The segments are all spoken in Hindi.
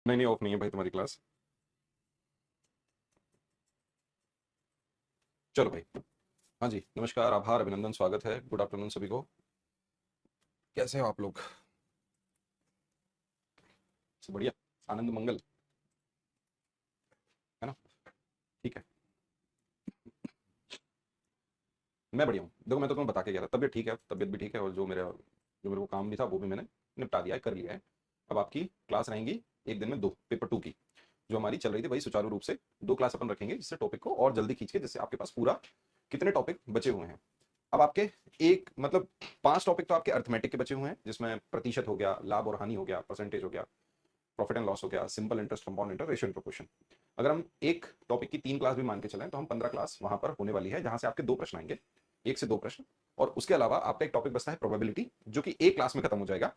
नहीं नहीं, ऑफ नहीं है भाई तुम्हारी क्लास। चलो भाई। हाँ जी, नमस्कार, आभार, अभिनंदन, स्वागत है, गुड आफ्टरनून सभी को। कैसे हो आप लोग? सब बढ़िया? आनंद मंगल, है ना? ठीक है। मैं बढ़िया हूँ। देखो, मैं तो तुम्हें बता के गया था, तबीयत ठीक है, तबीयत भी ठीक है, और जो मेरे को काम भी था वो भी मैंने निपटा दिया है, कर लिया है। अब आपकी क्लास रहेंगी एक दिन में दो, पेपर टू की जो हमारी चल रही थी, वही सुचारू रूप से दो क्लास अपन रखेंगे, जिससे टॉपिक को और जल्दी खींच के, जिससे आपके पास पूरा कितने टॉपिक बचे हुए हैं। अब आपके एक मतलब 5 टॉपिक तो आपके अर्थमेटिक के बचे हुए हैं, जिसमें प्रतिशत हो गया, लाभ और हानि हो गया, परसेंटेज हो गया, प्रॉफिट एंड लॉस हो गया, simple interest, compound interest, ratio and proportion. अगर हम एक टॉपिक की 3 क्लास भी मान के चलें तो हम 15 क्लास वहां पर होने वाली है, जहां से आपके 2 प्रश्न आएंगे, 1 से 2 प्रश्न। और उसके अलावा आपका एक टॉपिक बचता है प्रोबेबिलिटी, जो कि एक क्लास में खत्म हो जाएगा।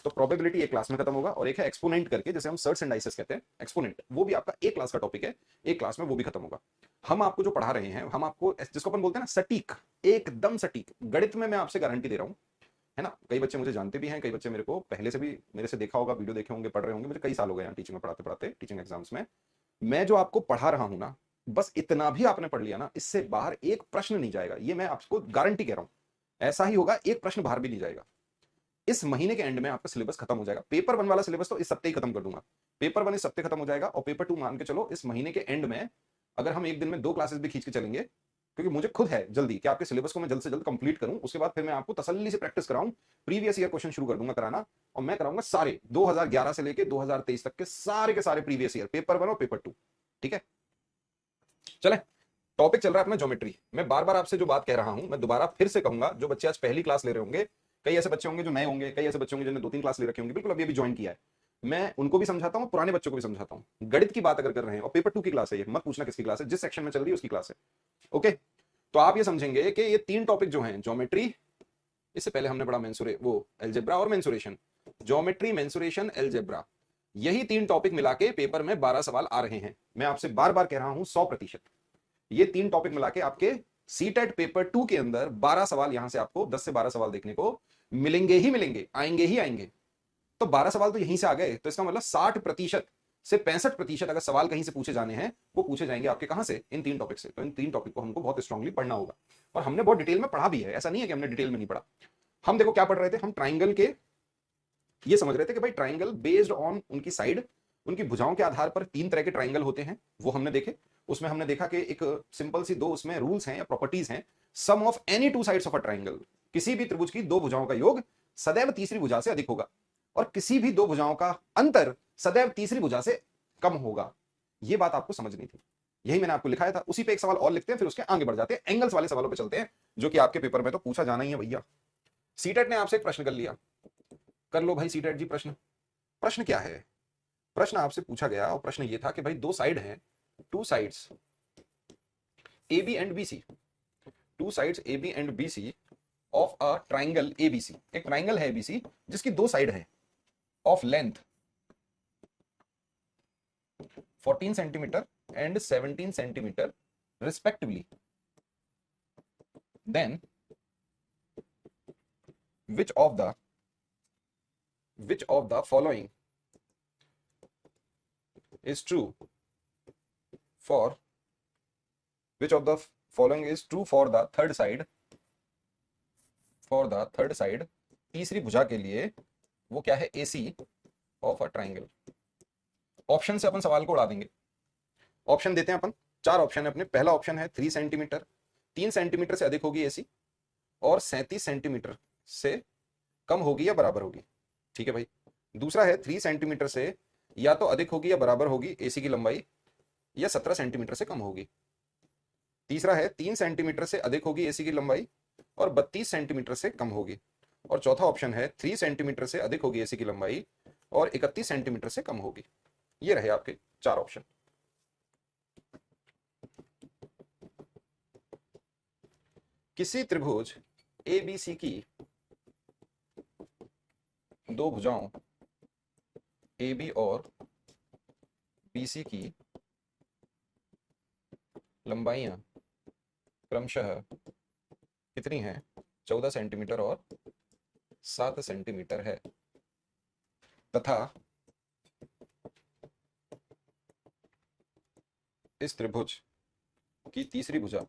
तो प्रोबेबिलिटी एक क्लास में खत्म होगा, और एक है एक्सपोनेंट करके, जैसे हम सर्ट्स एंड डाइसेस कहते हैं, एक्सपोनेंट, वो भी आपका एक क्लास का टॉपिक है, एक क्लास में वो भी खत्म होगा। हम आपको जो पढ़ा रहे हैं, हम आपको जिसको अपन बोलते हैं ना सटीक, एकदम सटीक गणित में मैं आपसे गारंटी दे रहा हूं, है ना? कई बच्चे मुझे जानते भी हैं, कई बच्चे मेरे को पहले से भी मेरे से देखा होगा, वीडियो देखे होंगे, पढ़ रहे होंगे, मुझे कई साल हो गए हैं टीचिंग में, पढ़ाते पढ़ाते, टीचिंग एग्जाम्स में। मैं जो आपको पढ़ा रहा हूं ना, बस इतना भी आपने पढ़ लिया ना, इससे बाहर एक प्रश्न नहीं जाएगा, ये मैं आपको गारंटी कह रहा हूं। ऐसा ही होगा, एक प्रश्न बाहर भी नहीं जाएगा। इस महीने के एंड में आपका सिलेबस खत्म हो जाएगा। पेपर वन वाला सिलेबस तो इस हफ्ते ही खत्म कर दूंगा। पेपर वन इस हफ्ते खत्म हो जाएगा, और पेपर टू मान के चलो इस महीने के एंड में, अगर हम एक दिन में 2 क्लासेस भी खींच के चलेंगे, क्योंकि मुझे खुद है जल्दी कि आपके सिलेबस को मैं जल्द से जल्द कंप्लीट करूं, उसके बाद फिर मैं आपको तसल्ली से प्रैक्टिस कराऊं, प्रीवियस ईयर क्वेश्चन शुरू कर दूंगा कराना। और मैं कराऊंगा सारे 2011 से लेके 2023 तक के सारे प्रीवियस ईयर, पेपर वन और पेपर टू। ठीक है, चले। टॉपिक चल रहा है अपना ज्योमेट्री। मैं बार बार आपसे जो बात कह रहा हूं, मैं दोबारा फिर से कहूंगा, जो बच्चे आज पहली क्लास ले रहे होंगे, कई ऐसे बच्चे होंगे जो नए होंगे, कई ऐसे बच्चे होंगे जिन्होंने 2-3 क्लास ले रखे होंगे, बिल्कुल अभी अभी ज्वाइन किया है। मैं उनको भी समझाता हूं, पुराने बच्चों को भी समझाता हूं। गणित की बात अगर कर रहे हैं और पेपर टू की क्लास है, ये मत पूछना किसकी क्लास है, जिस सेक्शन में चल रही है उसकी क्लास है। ओके, तो आप ये समझेंगे कि ये 3 टॉपिक जो हैं, ज्योमेट्री, इससे पहले हमने पढ़ा मेंसुरे वो एल्जेब्रा और मेंसुरेशन, ज्योमेट्री, मेंसुरेशन, एल्जेब्रा, यही 3 टॉपिक मिला के पेपर में 12 सवाल आ रहे हैं। मैं आपसे बार बार कह रहा हूं, 100%। ये 3 टॉपिक मिला के आपके सीटेट पेपर टू के अंदर 12 सवाल, यहां से आपको 10 से 12 सवाल देखने को मिलेंगे ही मिलेंगे, आएंगे ही आएंगे। तो 12 सवाल तो यहीं से आ गए, तो इसका मतलब 60% से 65% अगर सवाल कहीं से पूछे जाने हैं, वो पूछे जाएंगे आपके कहां से, इन 3 टॉपिक से। तो इन 3 टॉपिक को हमको बहुत स्ट्रांगली पढ़ना होगा, और हमने बहुत डिटेल में पढ़ा भी है, ऐसा नहीं है कि हमने डिटेल में नहीं पढ़ा। हम देखो क्या पढ़ रहे थे, हम ट्राइंगल के ये समझ रहे थे कि भाई ट्राइंगल बेस्ड ऑन उनकी साइड, उनकी भुजाओं के आधार पर 3 तरह के ट्राइंगल होते हैं, वो हमने देखे। उसमें हमने देखा कि एक सिंपल सी 2 उसमें रूल्स हैं या प्रॉपर्टीज हैं। Sum of any 2 sides of a triangle, किसी भी त्रिभुज की 2 भुजाओं का योग सदैव तीसरी भुजा से अधिक होगा, और किसी भी 2 भुजाओं का अंतर सदैव तीसरी भुजा से कम होगा। ये बात आपको समझनी थी, यही मैंने आपको लिखाया था। उसी पे एक सवाल और लिखते हैं, फिर उसके आगे बढ़ जाते हैं, एंगल्स वाले सवालों पे चलते हैं, जो कि आपके पेपर में तो पूछा जाना ही है भैया। सीटेट ने आपसे एक प्रश्न कर लिया, कर लो भाई सीटेट जी प्रश्न। प्रश्न क्या है? प्रश्न आपसे पूछा गया, और प्रश्न ये था कि भाई 2 साइड हैं, 2 sides A B and B C, 2 sides A B and B C of a triangle A B C. एक ट्राइंगल है एबीसी जिसकी 2 साइड है, of length 14 centimetre and 17 centimetre respectively. Then which of the which of the following is true for which of the following is true for the third side, for the third side, तीसरी भुजा के लिए, वो क्या है, AC of a triangle. Option से अपन सवाल को उड़ा देंगे। ऑप्शन देते हैं अपन, 4 ऑप्शन है अपने। पहला ऑप्शन है 3 सेंटीमीटर, 3 सेंटीमीटर से अधिक होगी एसी, और 37 सेंटीमीटर से कम होगी या बराबर होगी। ठीक है भाई। दूसरा है 3 सेंटीमीटर से या तो अधिक होगी या बराबर होगी एसी की लंबाई, या 17 सेंटीमीटर से कम होगी। तीसरा है 3 सेंटीमीटर से अधिक होगी एसी की लंबाई, और 32 सेंटीमीटर से कम होगी। और चौथा ऑप्शन है 3 सेंटीमीटर से अधिक होगी एसी की लंबाई, और 31 सेंटीमीटर से कम होगी। ये रहे आपके 4 ऑप्शन। किसी त्रिभुज ए बी सी की 2 भुजाओं ए बी और बी सी की लंबाइयां क्रमशः कितनी है, 14 सेंटीमीटर और 7 सेंटीमीटर है, तथा इस त्रिभुज की तीसरी भुजा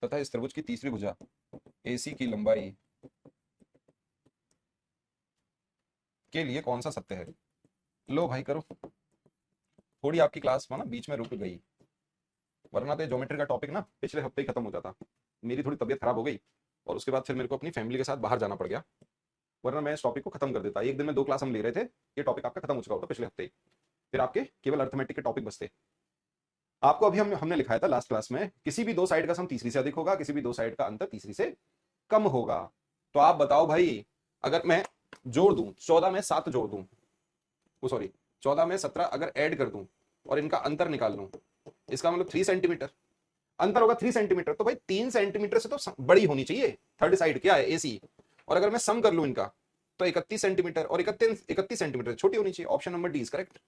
तथा इस त्रिभुज की तीसरी भुजा AC की लंबाई के लिए कौन सा सत्य है? लो भाई करो। थोड़ी आपकी क्लास ना बीच में रुक गई, वरना तो ज्योमेट्री का टॉपिक ना पिछले हफ्ते ही खत्म हो जाता। मेरी थोड़ी तबीयत खराब हो गई और उसके बाद फिर मेरे को अपनी फैमिली के साथ बाहर जाना पड़ गया, वरना मैं इस टॉपिक को खत्म कर देता। एक दिन में 2 क्लास हम ले रहे थे, ये टॉपिक आपका खत्म हो चुका होता पिछले हफ्ते ही। फिर आपके केवल अर्थमेटिक के टॉपिक बचते। आपको अभी हमने लिखाया था लास्ट क्लास में, किसी भी 2 साइड का सम तीसरी से अधिक होगा, किसी भी 2 साइड का अंतर तीसरी से कम होगा। तो आप बताओ भाई, अगर मैं जोड़ दूं 14 में 7 जोड़ दूं, वो सॉरी 14 में 17 अगर ऐड कर दूं और इनका अंतर निकाल लूं, इसका मतलब 3 सेंटीमीटर अंतर होगा। 3 सेंटीमीटर तो भाई 3 सेंटीमीटर से तो बड़ी होनी चाहिए थर्ड साइड, क्या है AC। और अगर मैं सम कर लूं इनका तो 31 सेंटीमीटर और 31 सेंटीमीटर छोटी होनी चाहिए। Option number D is correct.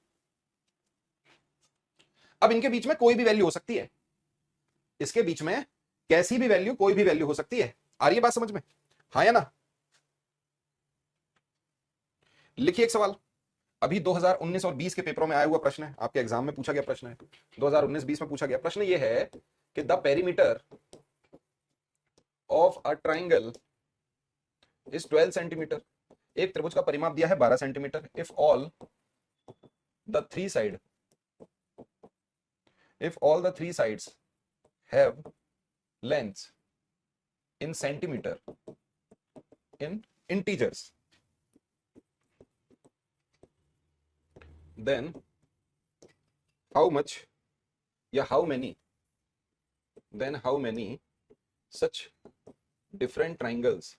अब इनके बीच में कोई भी वैल्यू हो सकती है, इसके बीच में कैसी भी वैल्यू, कोई भी वैल्यू हो सकती है। आ रही है बात समझ में? हाँ या ना? लिखिए एक सवाल, अभी 2019 और 20 के पेपरों में आया हुआ प्रश्न है, आपके एग्जाम में पूछा गया प्रश्न है, 2019-20 में पूछा गया प्रश्न। ये है कि the perimeter of a triangle is 12 centimetre. एक त्रिभुज का परिमाप दिया है 12 centimetre. If all the three side if all the three sides have lengths in centimeter in integers, then how much या how many such different triangles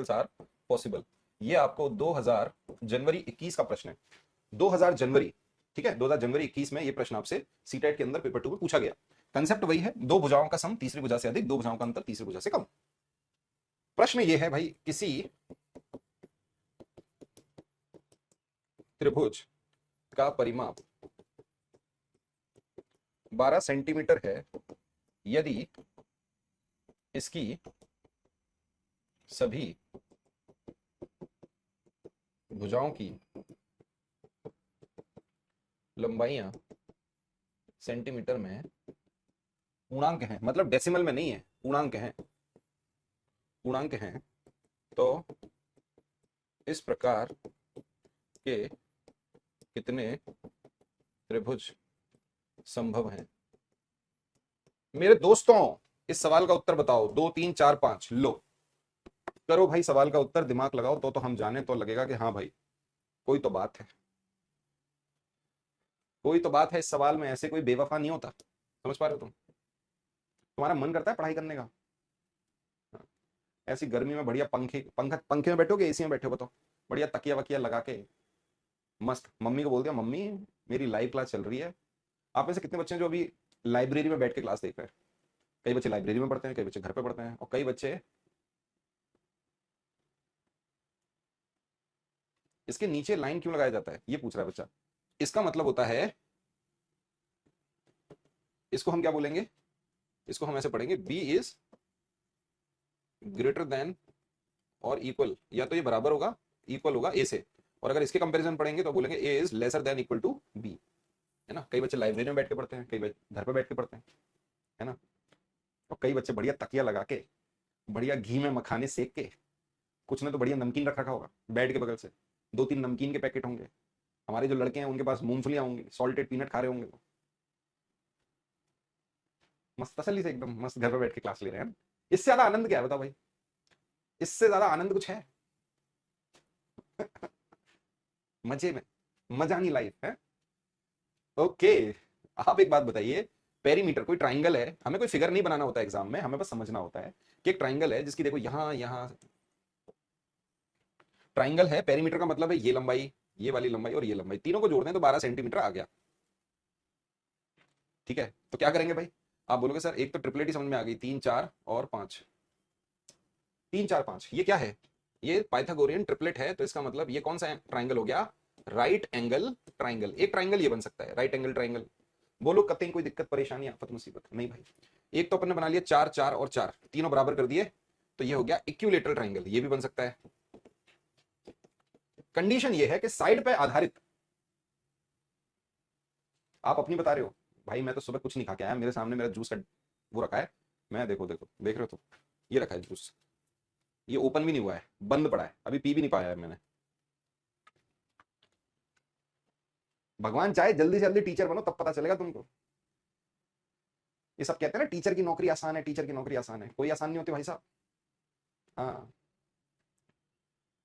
are possible। ये आपको 2000 जनवरी 21 का प्रश्न है। 2000 जनवरी, ठीक है, 2000 जनवरी 21 में ये प्रश्न आपसे सीटेट के अंदर पेपर 2 में पूछा गया। कंसेप्ट वही है, 2 भुजाओं का सम तीसरी भुजा से अधिक, 2 भुजाओं का अंतर तीसरी भुजा से कम। प्रश्न ये है भाई, किसी त्रिभुज का परिमाप 12 सेंटीमीटर है यदि इसकी सभी भुजाओं की लंबाइयां सेंटीमीटर में पूर्णांक हैं, मतलब डेसिमल में नहीं है, पूर्णांक हैं, तो इस प्रकार के कितने त्रिभुज संभव हैं? मेरे दोस्तों, इस सवाल का उत्तर बताओ। 2 3 4 5 लो करो भाई, सवाल का उत्तर दिमाग लगाओ तो हम जाने, तो लगेगा कि हाँ भाई कोई तो बात है, कोई तो बात है इस सवाल में। ऐसे कोई बेवफा नहीं होता, समझ पा रहे हो तुम? तुम्हारा मन करता है पढ़ाई करने का? ऐसी गर्मी में बढ़िया पंखे में बैठोगे, AC में बैठे हो? बताओ, बढ़िया तकिया वकिया लगा के मस्त। मम्मी को बोल दिया, मम्मी मेरी लाइव क्लास चल रही है। आप में से कितने बच्चे हैं जो अभी लाइब्रेरी में बैठ के क्लास देख रहे हैं? कई बच्चे लाइब्रेरी में पढ़ते हैं, कई बच्चे घर पे पढ़ते हैं, और कई बच्चे इसके नीचे लाइन क्यों लगाया जाता है ये पूछ रहा है बच्चा। इसका मतलब होता है, इसको हम क्या बोलेंगे, इसको हम ऐसे पढ़ेंगे, B इज ग्रेटर देन और इक्वल, या तो ये बराबर होगा, इक्वल होगा A से, और अगर इसके कंपैरिजन पढ़ेंगे तो बोलेंगे A is lesser than equal to B, है ना। कई बच्चे लाइब्रेरी में बैठ के पढ़ते हैं, कई बच्चे घर पे बैठ के पढ़ते हैं, है ना। और कई बच्चे बढ़िया तकिया लगा के, बढ़िया घी में मखाने सेक के, कुछ ने तो बढ़िया नमकीन रख रखा होगा बेड के बगल से, 2-3 नमकीन के पैकेट होंगे। हमारे जो लड़के हैं उनके पास मूंगफलियां होंगी, सॉल्टेड पीनट खा रहे होंगे, मस्त तसल्ली से एकदम मस्त घर पे बैठ के क्लास ले रहे हैं। इससे ज्यादा आनंद क्या है बताओ भाई? इससे ज्यादा आनंद कुछ है? मजे में, मजानी लाइफ है। ओके, आप एक बात बताइए, पेरीमीटर, कोई ट्राइंगल है, हमें कोई फिगर नहीं बनाना होता एग्जाम में, हमें बस समझना होता है कि एक ट्राइंगल है जिसकी देखो यहां ट्राइंगल है। पेरीमीटर का मतलब है ये लंबाई, ये वाली लंबाई और ये लंबाई, तीनों को जोड़ दें तो 12 सेंटीमीटर आ गया। ठीक है, तो क्या करेंगे भाई? आप बोलोगे सर एक तो ट्रिपलेट ही समझ में आ गई, 3 4 और 5, 3 4 5, ये क्या है? ये पाइथागोरियन ट्रिपलेट है। तो इसका मतलब ये कौन सा ट्राइंगल हो गया? Right angle triangle. एक ट्राइंगल ये बन सकता है, राइट एंगल ट्राइंगल। बोलो कतई कोई दिक्कत परेशानी आफत मुसीबत नहीं भाई। एक तो अपन ने बना लिया 4 4 और 4, तीनों बराबर कर दिए, तो ये हो गया इक्विलेटरल ट्राइंगल, ये भी बन सकता है। कंडीशन ये है कि साइड पे आधारित आप अपनी बता रहे हो। भाई मैं तो सुबह कुछ नहीं खा के आया, मेरे सामने मेरा जूस का वो रखा है, मैं देखो देखो देख रहे हो तो, ये रखा है जूस, ये ओपन भी नहीं हुआ है, बंद पड़ा है, अभी पी भी नहीं पाया है मैंने। भगवान चाहे जल्दी से जल्दी टीचर बनो, तब पता चलेगा तुमको। ये सब कहते हैं ना टीचर की नौकरी आसान है, टीचर की नौकरी आसान है, कोई आसान नहीं होती भाई साहब। हाँ,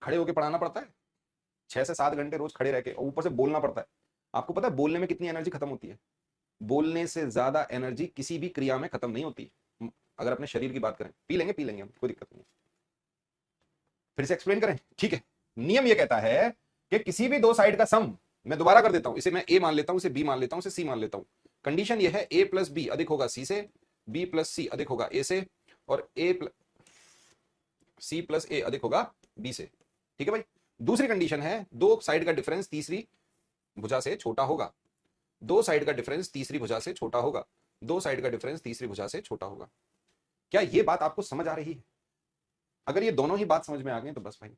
खड़े होके पढ़ाना पड़ता है, 6 से 7 घंटे रोज खड़े रह के, और ऊपर से बोलना पड़ता है। आपको पता है बोलने में कितनी एनर्जी खत्म होती है? बोलने से ज्यादा एनर्जी किसी भी क्रिया में खत्म नहीं होती। अगर अपने शरीर की बात करें, पी लेंगे हम, कोई दिक्कत नहीं। फिर से एक्सप्लेन करें, ठीक है। नियम ये कहता है कि किसी भी दो साइड का सम, मैं दोबारा कर देता हूं, इसे मैं ए मान लेता हूं, इसे बी मान लेता हूं, इसे सी मान लेता हूं। कंडीशन ये है ए प्लस बी अधिक होगा सी से, बी प्लस सी अधिक होगा ए से, और सी प्लस ए अधिक होगा बी से। ठीक है भाई। दूसरी कंडीशन है दो साइड का डिफरेंस तीसरी भुजा से छोटा होगा, दो साइड का डिफरेंस तीसरी भुजा से छोटा होगा, दो साइड का डिफरेंस तीसरी भुजा से छोटा होगा। क्या ये बात आपको समझ आ रही है? अगर ये दोनों ही बात समझ में आ गई तो बस भाई।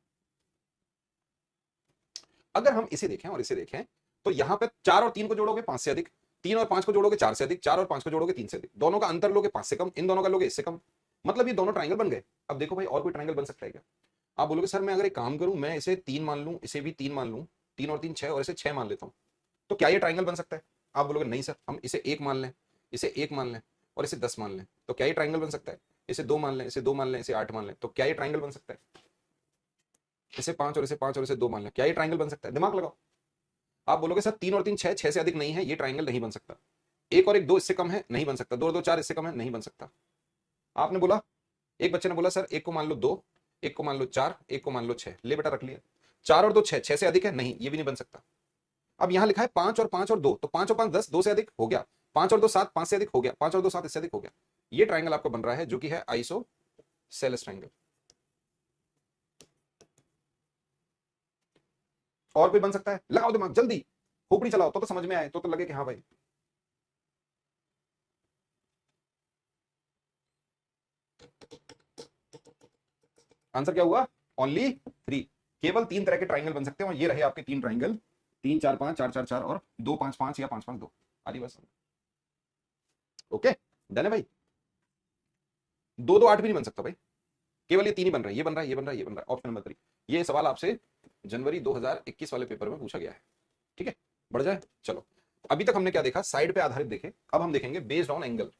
अगर हम इसे देखें और इसे देखें, तो यहां पे 4 और 3 को जोड़ोगे 5 से अधिक, 3 और 5 को जोड़ोगे 4 से अधिक, 4 और 5 को जोड़ोगे 3 से अधिक, दोनों का अंतर लोगे 5 से कम, इन दोनों का लोगे इससे कम, मतलब ये दोनों ट्राइंगल बन गए। अब देखो भाई और कोई ट्राइंगल बन सकता है क्या? आप बोलोगे सर मैं अगर एक काम करूं, मैं इसे 3 मान लूं, इसे भी 3 मान लूं, 3 और 3 6 और इसे 6 मान लेता हूं, तो क्या ये ट्राइंगल बन सकता है? आप बोलोगे नहीं सर, हम इसे 1 मान लें, इसे 1 मान लें और इसे 10 मान लें, तो क्या ये ट्राइंगल बन सकता है? इसे 2 मान लें, इसे 2 मान लें, इसे 8 मान लें, तो क्या ये ट्राइंगल बन सकता है? इसे 5 और इसे 5 और इसे 2 मान लें, क्या ये ट्राइंगल बन सकता है? दिमाग लगाओ। आप बोलोगे सर 3 और 3 6, 6 से अधिक नहीं है, ये ट्राइंगल नहीं बन सकता। 1 और 1 2 इससे कम है, नहीं बन सकता। 2 और 2 4 इससे कम है, नहीं बन सकता। आपने बोला, एक बच्चे ने बोला सर एक को मान लो 2, एक को मान लो 4, एक को मान लो 6, ले बेटा रख लिया। 4 और 2 6, 6 से अधिक है, नहीं ये भी नहीं बन सकता। अब यहां लिखा है 5 और 5 और 2, तो 5 और 5 10, 2 से अधिक हो गया, 5 और 2 7, 5 से अधिक हो गया, 5 और 2 7 इससे अधिक हो गया। ये ट्राइंगल आपको बन रहा है जो कि है आइसोसेलेस ट्राइंगल। और कोई बन सकता है? लगाओ दिमाग जल्दी, खोपड़ी चलाओ, तो समझ में आए, तो लगे कि हाँ भाई। आंसर क्या हुआ? ओनली 3। केवल 3 तरह के ट्राइंगल बन सकते हैं, और ये रहे आपके 3 ट्राइंगल, 3 4 5, 4 4 4 और 2 5 5 या 5 5 2। आदि बस। ओके, डन है भाई। 2 2 8 भी नहीं बन सकता भाई, केवल ये 3 ही बन रहा है, ये बन रहा है, ये बन रहा है, ये बन रहा है। Option number 3। ये सवाल आपसे जनवरी 2021 वाले पेपर में पूछा गया है। ठीक है, बढ़ जाए। चलो, अभी तक हमने क्या देखा? साइड पे आधारित देखे, अब हम देखेंगे based on angle.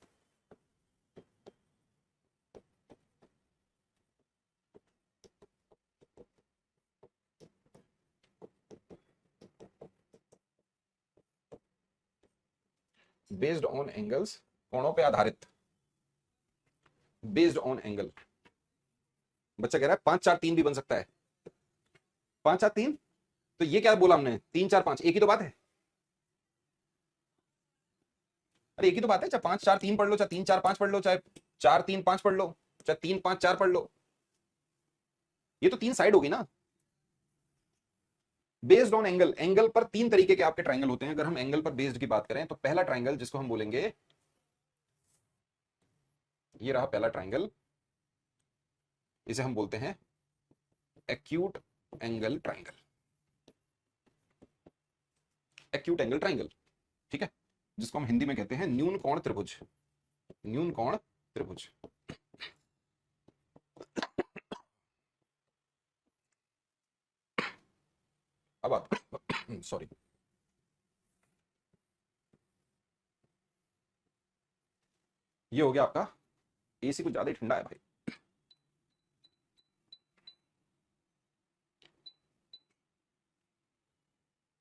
Based on angles, कोणों पे आधारित। Based on angle. बच्चा कह रहा है 5 4 3 भी बन सकता है। 5 4 3, तो ये क्या बोला हमने? 3 4 5 एक ही तो बात है। अरे एक ही तो बात है, चाहे 5 4 3 पढ़ लो, चाहे 3 4 5 पढ़ लो, चाहे 4 3 5 पढ़ लो, चाहे 3 5 4 पढ़ लो, ये तो 3 साइड होगी ना। बेस्ड ऑन एंगल, एंगल पर 3 तरीके के आपके ट्राइंगल होते हैं। अगर हम एंगल पर बेस्ड की बात करें, तो पहला ट्राइंगल जिसको हम बोलेंगे, ये रहा पहला ट्राइंगल, इसे हम बोलते हैं acute angle triangle. Acute angle triangle, ठीक है, जिसको हम हिंदी में कहते हैं न्यून कोण त्रिभुज। न्यून कोण त्रिभुज। अब आप सॉरी, ये हो गया आपका। एसी कुछ ज्यादा ही ठंडा है भाई।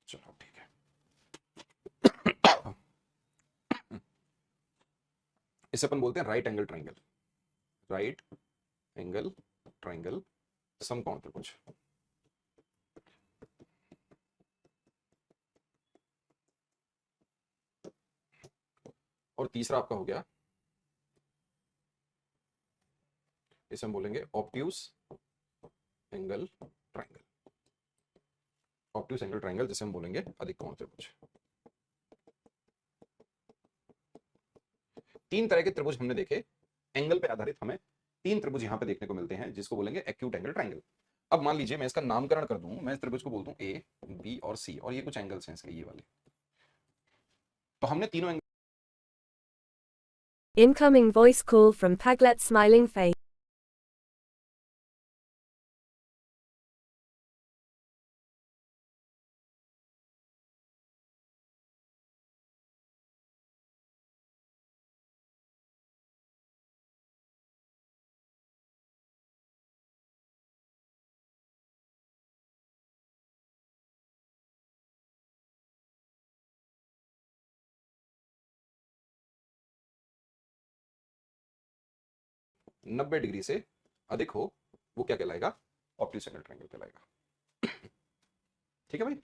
चलो ठीक है। इसे अपन बोलते हैं right angle triangle. Right angle triangle, समकोण त्रिभुज। और तीसरा आपका हो गया, इसे हम बोलेंगे obtuse angle triangle. Obtuse angle triangle जिसे हम बोलेंगे अधिक कोण त्रिभुज। 3 तरह के त्रिभुज हमने देखे, एंगल पे आधारित हमें 3 त्रिभुज यहां पे देखने को मिलते हैं, जिसको बोलेंगे एक्यूट एंगल ट्राइंगल। अब मान लीजिए मैं इसका नामकरण कर दूं, मैं इस त्रिभुज को बोलता हूं ए बी और सी, और ये कुछ एंगल्स हैं इसके, ये वाले। तो हमने तीनों angle Incoming voice call from Paglet smiling face. नब्बे डिग्री से अधिक हो, वो क्या कहलाएगा? ऑप्टिक्स एंगल ट्रायंगल कहलाएगा। ठीक है भाई।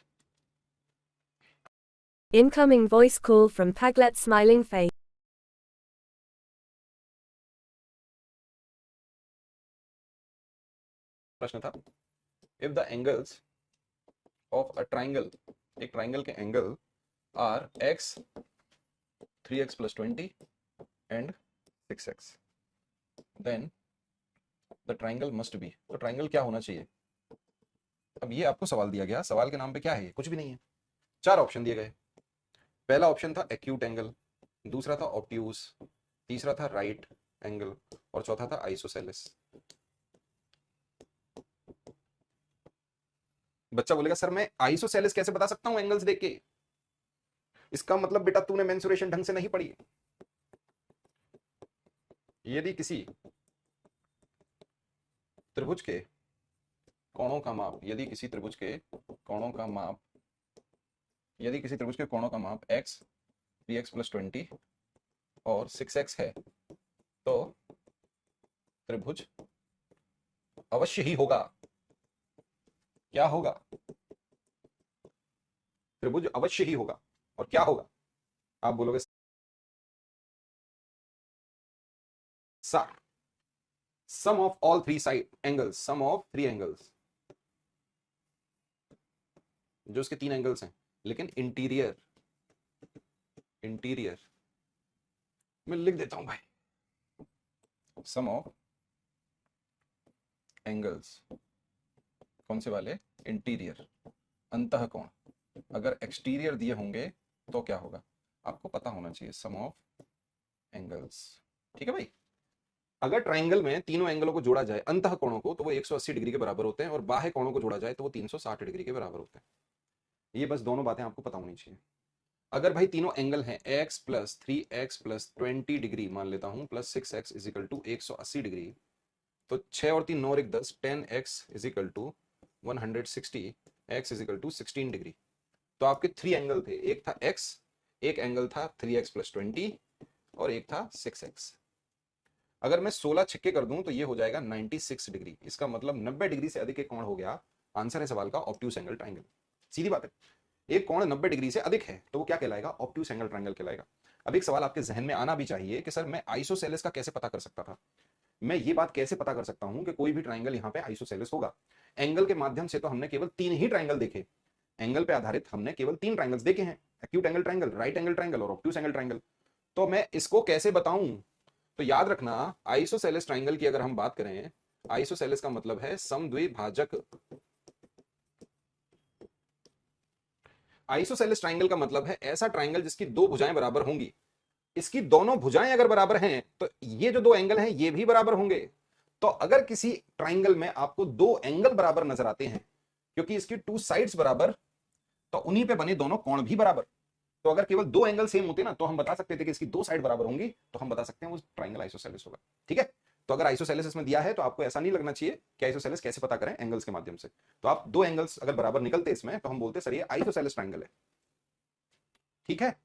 Incoming voice call from Paglet smiling face. प्रश्न था, if the angles of a triangle, एक ट्राइंगल के angle are x 3x + 20 and 6x, then the triangle must be, तो ट्राइंगल क्या होना चाहिए? अब ये आपको सवाल दिया गया, सवाल के नाम पे क्या है? कुछ भी नहीं है। चार ऑप्शन दिए गए। पहला ऑप्शन था एक्यूट एंगल, दूसरा था ऑब्ट्यूज, तीसरा था राइट एंगल और चौथा था आइसोसेलेस। बच्चा बोलेगा सर मैं आइसोसेलेस कैसे बता सकता हूं एंगल्स देख के? इसका मतलब बेटा तूने मेंसुरेशन ढंग से नहीं पढ़ी। यदि किसी त्रिभुज के कोणों का माप, यदि किसी त्रिभुज के कोणों का माप, यदि किसी त्रिभुज के कोणों का माप x 3x + 20 और 6x है, तो त्रिभुज अवश्य ही होगा। क्या होगा? त्रिभुज अवश्य ही होगा। और क्या होगा? आप बोलोगे sir sum of all three side angles, sum of three angles, जो इसके तीन एंगल्स हैं, लेकिन इंटीरियर, इंटीरियर मैं लिख देता हूं भाई, सम ऑफ एंगल्स कौन से वाले? इंटीरियर, अंतः कोण। अगर एक्सटीरियर दिए होंगे तो क्या होगा? आपको पता होना चाहिए, सम ऑफ एंगल्स। ठीक है भाई। अगर ट्राइंगल में तीनों एंगलों को जोड़ा जाए, अंतः कोणों को, तो वो 180 डिग्री के बराबर होते हैं, और बाह्य कोणों को जोड़ा जाए तो वो 360 डिग्री के बराबर होते हैं। ये बस दोनों बातें आपको पता होनी चाहिए। अगर भाई तीनों एंगल हैं x + 3x + 20 डिग्री मान लेता हूं, प्लस 6x = 180 डिग्री, तो 6 और 3 9 और 1 10, 10x = 160, x = 16 डिग्री। तो आपके थ्री एंगल थे, एक था x, एक एंगल था 3x + 20 और एक था 6x। अगर मैं 16 छक्के कर दूं तो ये हो जाएगा 96 डिग्री। इसका मतलब 90 डिग्री से अधिक एक कोण हो गया। आंसर है सवाल का ऑब्ट्यूज एंगल ट्राइंगल। सीधी बात है। एक कोण 90 डिग्री से अधिक है तो वो क्या कहलाएगा? ऑब्ट्यूज एंगल ट्राइंगल कहलाएगा। अब एक सवाल आपके जहन में आना भी चाहिए कि सर मैं आइसोसेलेस का कैसे पता कर सकता था? मैं ये बात कैसे पता कर सकता हूं कि कोई भी ट्राइंगल यहां पे आइसोसेलेस होगा? एंगल के माध्यम से तो हमने केवल तीन ही ट्राइंगल देखे, एंगल पे आधारित हमने केवल तीन ट्राइंगल्स देखे हैं, acute angle triangle, right angle triangle और ऑब्ट्यूज एंगल ट्राइंगल। तो मैं इसको कैसे बताऊं? तो याद रखना, आइसोसेलेस ट्राइंगल की अगर हम बात करें, आइसोसेलेस का मतलब है समद्विभाजक। आइसोसेलेस ट्राइंगल का मतलब है ऐसा ट्राइंगल जिसकी दो भुजाएं बराबर होंगी। इसकी दोनों भुजाएं अगर बराबर हैं तो ये जो दो एंगल हैं ये भी बराबर होंगे। तो अगर किसी ट्राइंगल में आपको दो एंगल बराबर नजर आते हैं, क्योंकि इसकी टू साइड्स बराबर, तो उन्हीं पे बने दोनों कोण भी बराबर। तो अगर केवल दो एंगल सेम होते ना तो हम बता सकते थे कि इसकी दो साइड बराबर होंगी, तो हम बता सकते हैं वो ट्राइंगल आइसोसेलेस होगा। ठीक है। तो अगर आइसोसेलेस इसमें दिया है तो आपको ऐसा नहीं लगना चाहिए कि आइसोसेलेस कैसे पता करें एंगल्स के माध्यम से। तो आप दो एंगल्स अगर बराबर निकलते इसमें तो हम बोलते सर ये आइसोसेलेस ट्राइंगल है। ठीक है।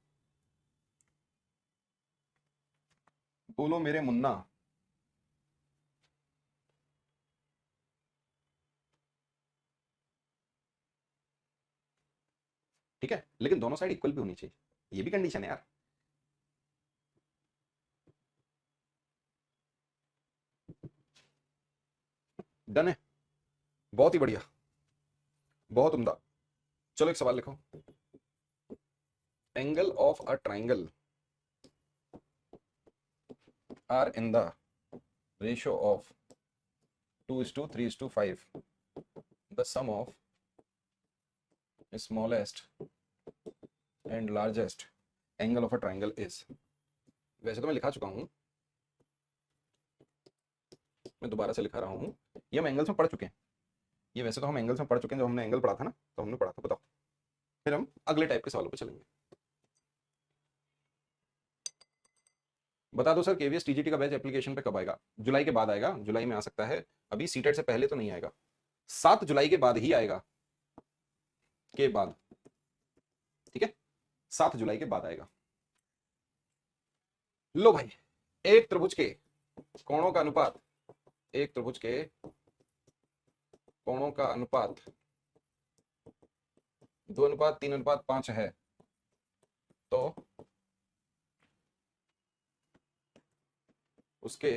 बोलो मेरे मुन्ना। ठीक है, लेकिन दोनों साइड इक्वल भी होनी चाहिए, ये भी कंडीशन है यार। डन है। बहुत ही बढ़िया, बहुत उम्दा। चलो एक सवाल लिखो। Angle of a triangle are in the ratio of 2:3:5, the sum of smallest and largest angle of a triangle is, वैसे तो मैं लिखा चुका हूं, मैं दोबारा से लिखा रहा हूं, ये हम एंगल्स में पढ़ चुके हैं, ये वैसे तो हम एंगल्स में पढ़ चुके हैं, जब हमने एंगल पढ़ा था ना तो हमने पढ़ा था। बताओ, फिर हम अगले टाइप के सवालों पे चलेंगे। बता दो सर केवीएस टीजीटी का बैच एप्लीकेशन पे कब आएगा? जुलाई के बाद आएगा, जुलाई में आ सकता है, अभी सीटेट से पहले तो नहीं आएगा, 7 जुलाई के बाद ही आएगा, के बाद, ठीक है, 7 जुलाई के बाद आएगा। लो भाई, एक त्रिभुज के कोणों का अनुपात, एक त्रिभुज के कोणों का अनुपात 2:3:5 है, तो उसके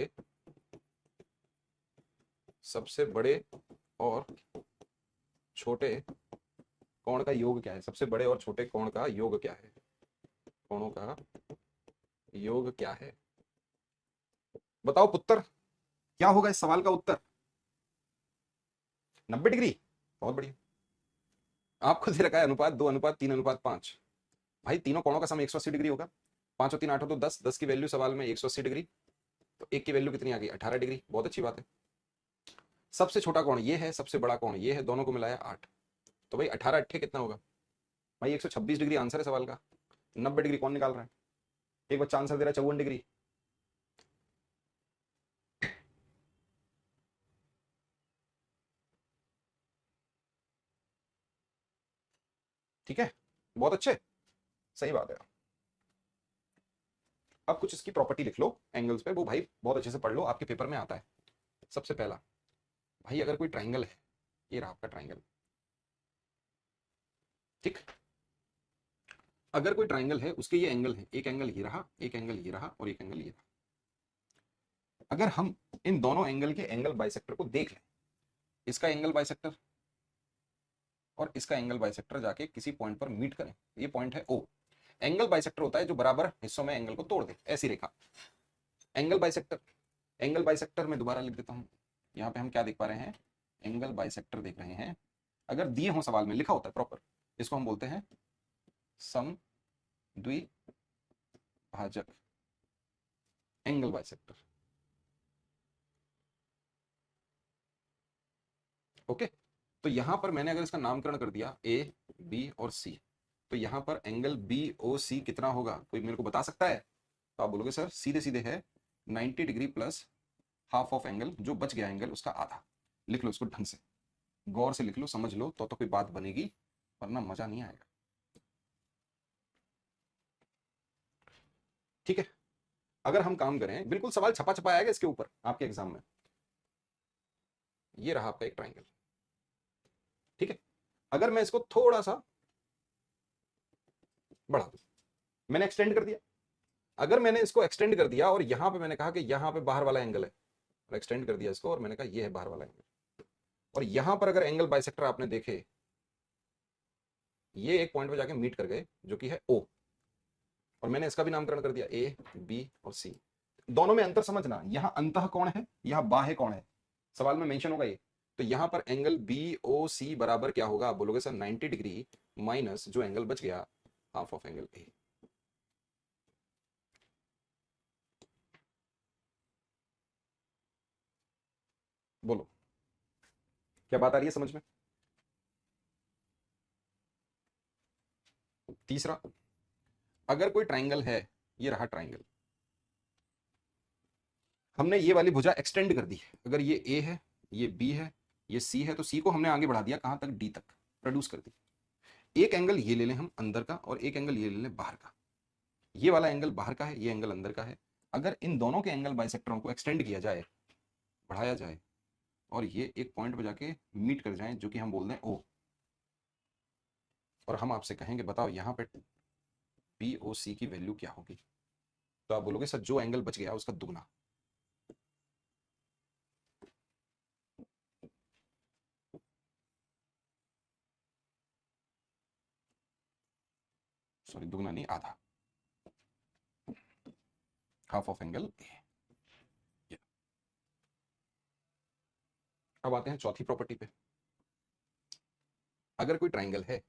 सबसे बड़े और छोटे कोण का योग क्या है? सबसे बड़े और छोटे कोण का योग क्या है? कोणों का योग क्या है? बताओ पुत्र, क्या होगा इस सवाल का उत्तर? 90 डिग्री। बहुत बढ़िया। आपको दे रखा है अनुपात 2:3:5। भाई तीनों कोणों का सम 180 डिग्री होगा, 5 और 3 8 तो 10, 10 की वैल्यू सवाल में 180 डिग्री, तो एक की वैल्यू कितनी आ गई? 18 डिग्री। बहुत अच्छी बात है। सबसे छोटा कोण ये है, सबसे बड़ा कोण ये है, दोनों को मिलाया 8, तो भाई 18 अट्ठे कितना होगा भाई? 126 डिग्री आंसर है सवाल का। 90 डिग्री कौन निकाल रहा है? एक बच्चा आंसर दे रहा है 54 डिग्री। ठीक है, बहुत अच्छे, सही बात है। अब कुछ इसकी प्रॉपर्टी लिख लो एंगल्स पे, वो भाई बहुत अच्छे से पढ़ लो, आपके पेपर में आता है। सबसे पहला, भाई अगर कोई ट्राइंगल है, ये रहा आपका ट्राइंगल, ठीक, अगर कोई ट्राइंगल है उसके ये एंगल है, एक एंगल ये रहा, एक एंगल ये रहा और एक एंगल ये रहा। अगर हम इन दोनों एंगल के एंगल बाइसेक्टर को देख लें, इसका एंगल बाइसेक्टर और इसका एंगल बाइसेक्टर जाके किसी पॉइंट पर मीट करें, ये पॉइंट है ओ। एंगल बाइसेक्टर होता है जो बराबर हिस्सों में एंगल को तोड़ दे, ऐसी रेखा एंगल बाइसेक्टर। एंगल बाइसेक्टर में दोबारा लिख देता हूं, यहां पे हम क्या देख पा रहे हैं? एंगल बाइसेक्टर देख रहे हैं। अगर दिए हो, सवाल में लिखा होता है प्रॉपर, इसको हम बोलते हैं सम द्विभाजक एंगल बाइसेक्टर। ओके, तो यहां पर मैंने अगर इसका नामकरण कर दिया ए बी और सी, तो यहां पर एंगल बी ओ सी कितना होगा? कोई मेरे को बता सकता है? तो आप बोलोगे सर सीधे सीधे है 90 degree plus half of angle, जो बच गया एंगल उसका आधा। लिख लो इसको ढंग से, गौर से लिख लो, समझ लो, तो कोई बात बनेगी, वरना मजा नहीं आएगा। ठीक है, अगर हम काम करें, बिल्कुल सवाल छपा छपा आएगा इसके ऊपर आपके एग्जाम में। ये रहा आपका एक ट्राइंगल, ठीक है, अगर मैं इसको थोड़ा सा बढ़ा दूं, मैंने एक्सटेंड कर दिया, अगर मैंने इसको एक्सटेंड कर दिया और यहां पे मैंने कहा कि यहां पे बाहर वाला एंगल है, और एक्सटेंड कर दिया इसको और मैंने कहा ये है बाहर वाला एंगल, और यहां पर अगर एंगल बाइसेक्टर आपने देखे, ये एक पॉइंट पे जाके मीट कर गए जो कि है ओ, और मैंने इसका भी नामकरण कर दिया ए बी और सी। दोनों में अंतर समझना, यहां अंतः कोण है, यहां बाह्य कोण है, सवाल में मेंशन होगा ये। तो यहां पर एंगल बी ओ सी बराबर क्या होगा? आप बोलोगे सर 90 डिग्री माइनस जो एंगल बच गया हाफ ऑफ एंगल ए। बोलो क्या बात आ रही है समझ में? तीसरा, अगर कोई ट्राइंगल है, ये रहा ट्राइंगल, हमने ये वाली भुजा एक्सटेंड कर दी, अगर ये ए है, ये बी है, ये सी है, तो सी को हमने आगे बढ़ा दिया कहां तक? डी तक, प्रोड्यूस कर दी। एक एंगल ये ले लें हम अंदर का और एक एंगल ये ले लें बाहर का, ये वाला एंगल बाहर का है, ये एंगल अंदर का है। अगर इन दोनों के एंगल बाइसेक्टरों को एक्सटेंड किया जाए, बढ़ाया जाए, और ये एक पॉइंट पे जाके मीट कर जाए जो कि हम बोल दें ओ, और हम आपसे कहेंगे बताओ यहां पे बी ओ सी की वैल्यू क्या होगी? तो आप बोलोगे सर जो एंगल बच गया उसका दुगना। सॉरी दुगना नहीं, आधा, हाफ ऑफ एंगल ए। अब आते हैं चौथी प्रॉपर्टी पे। अगर कोई ट्राइंगल है,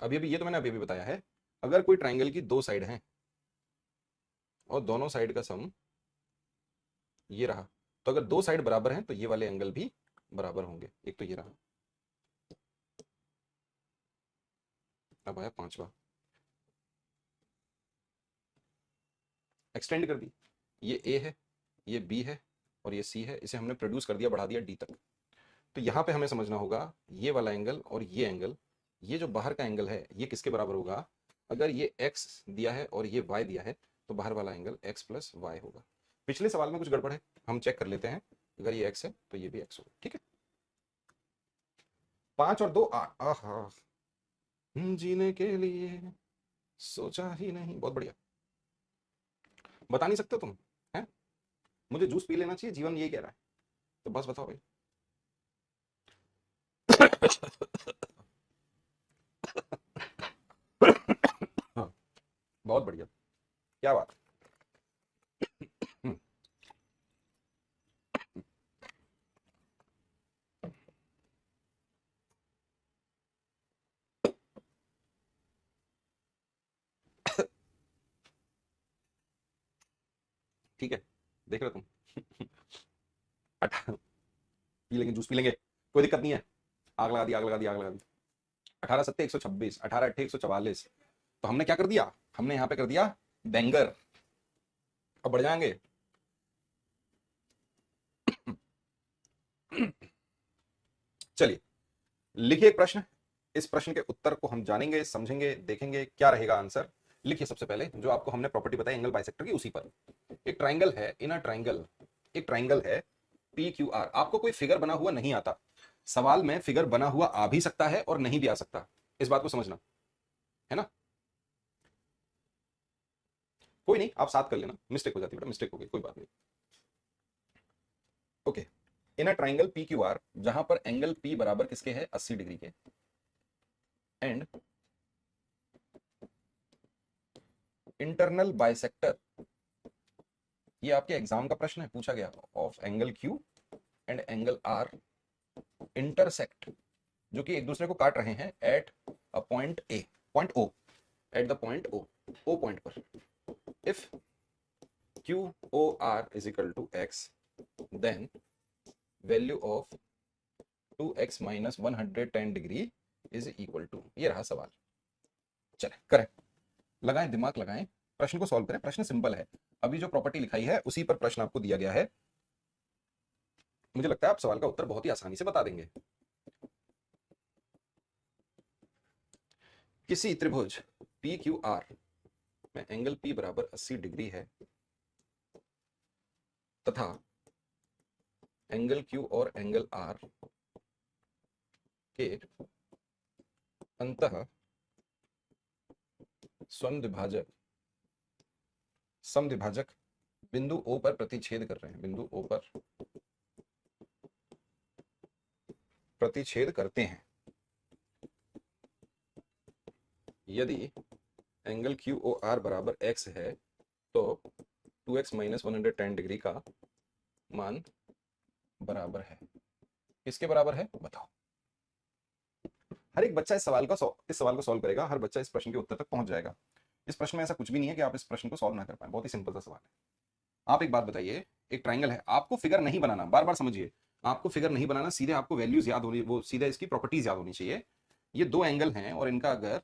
अभी अभी ये तो मैंने अभी अभी बताया है, अगर कोई ट्राइंगल की दो साइड हैं और दोनों साइड का सम ये रहा, तो अगर दो साइड बराबर हैं तो ये वाले एंगल भी बराबर होंगे। एक तो ये रहा। अब आया पांचवा, एक्सटेंड कर दी। ये ए है, ये बी है और ये सी है, इसे हमने प्रोड्यूस कर दिया, बढ़ा दिया डी तक। तो यहां पे हमें समझना होगा ये वाला एंगल और ये एंगल, ये जो बाहर का एंगल है ये किसके बराबर होगा। अगर ये एक्स दिया है और ये वाई दिया है तो बाहर वाला एंगल एक्स प्लस वाई होगा। पिछले सवाल में कुछ गड़बड़ है, हम चेक कर लेते हैं। अगर ये एक्स है तो ये भी एक्स होगा, ठीक है। 5 और 2 8, आहा, जीने के लिए सोचा ही नहीं। बहुत बढ़िया। बता नहीं सकते तुम, हैं? मुझे जूस पी लेना चाहिए, जीवन यही कह रहा है, तो बस बताओ भाई। हाँ, बहुत बढ़िया, क्या बात। हम्म, ठीक है, देख रहे हो तुम। पी लेंगे, जूस पी लेंगे, कोई दिक्कत नहीं है। आग लगा दी, आग लगा दी, आग लगा दी। 18 सत्ते 126, 18 8 144। तो हमने क्या कर दिया, हमने यहाँ पे कर दिया बैंगर। अब बढ़ जाएंगे। चलिए, लिखिए एक प्रश्न। इस प्रश्न के उत्तर को हम जानेंगे, समझेंगे, देखेंगे क्या रहेगा आंसर। लिखिए सबसे पहले जो आपको हमने प्रॉपर्टी बताई एंगल बाइसेक्टर की, उसी पर। एक ट्राइंगल है, इन अ ट्राइंगल, एक ट्राइंगल है पी क्यू आर। आपको कोई फिगर बना हुआ नहीं आता, सवाल में फिगर बना हुआ आ भी सकता है और नहीं भी आ सकता, इस बात को समझना है ना। कोई नहीं, आप साथ कर लेना, मिस्टेक हो जाती है बेटा, मिस्टेक हो गई, कोई बात नहीं। Okay, in a triangle P Q R, जहां पर एंगल पी बराबर किसके है, 80 डिग्री के, एंड इंटरनल बाइसेक्टर, ये आपके एग्जाम का प्रश्न है, पूछा गया, of angle Q and angle R intersect, जो कि एक दूसरे को काट रहे हैं at a point A, point O, at the point O, O point पर। If Q O R is equal to x, then value of 2x minus 110 degree is equal to, ये रहा सवाल। चले करें, लगाएं दिमाग लगाएं, प्रश्न को सॉल्व करें। प्रश्न सिंपल है, अभी जो प्रॉपर्टी लिखाई है उसी पर प्रश्न आपको दिया गया है। मुझे लगता है आप सवाल का उत्तर बहुत ही आसानी से बता देंगे। किसी त्रिभुज पी क्यू आर में एंगल P बराबर 80 डिग्री है तथा एंगल Q और एंगल R के अंतः समद्विभाजक समद्विभाजक बिंदु O पर प्रतिच्छेद कर रहे हैं, बिंदु O पर प्रतिच्छेद करते हैं। यदि एंगल क्यू ओ आर बराबर x है तो 2x माइनस 110 डिग्री का मान बराबर है, किसके बराबर है बताओ। हर एक बच्चा इस सवाल को सॉल्व करेगा, हर बच्चा इस प्रश्न के उत्तर तक पहुंच जाएगा। इस प्रश्न में ऐसा कुछ भी नहीं है कि आप इस प्रश्न को सॉल्व ना कर पाए, बहुत ही सिंपल सा सवाल है। आप एक बात बताइए, एक ट्राइंगल है, आपको फिगर नहीं बनाना, बार बार समझिए, आपको फिगर नहीं बनाना, सीधे आपको वैल्यूज याद होनी, वो सीधे इसकी प्रॉपर्टीज याद होनी चाहिए। ये दो एंगल हैं और इनका अगर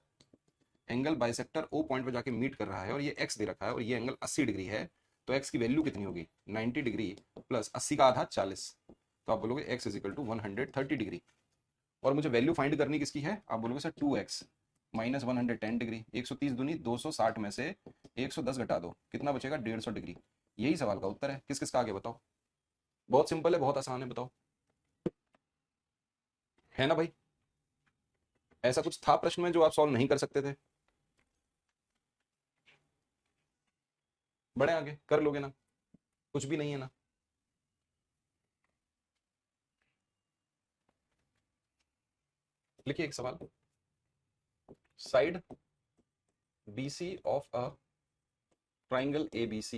एंगल बाइसेक्टर ओ पॉइंट पे जाके मीट कर रहा है और ये एक्स दे रखा है और ये एंगल 80 डिग्री है, तो एक्स की वैल्यू कितनी होगी, 90 डिग्री प्लस 80 का आधा 40, तो आप बोलोगे x is equal to 130 degree. और मुझे वैल्यू फाइंड करनी किसकी है, आप बोलोगे सर 2x माइनस 110 डिग्री, 130 दूनी 260 में से 110 घटा दो, कितना बचेगा 150 डिग्री। यही सवाल का उत्तर है। किस किस का आगे बताओ, बहुत सिंपल है, बहुत आसान है, बताओ, है ना भाई। ऐसा कुछ था प्रश्न में जो आप सॉल्व नहीं कर सकते थे, बढ़े आगे, कर लोगे ना, कुछ भी नहीं है ना। लिखिए एक सवाल, side BC of a triangle ABC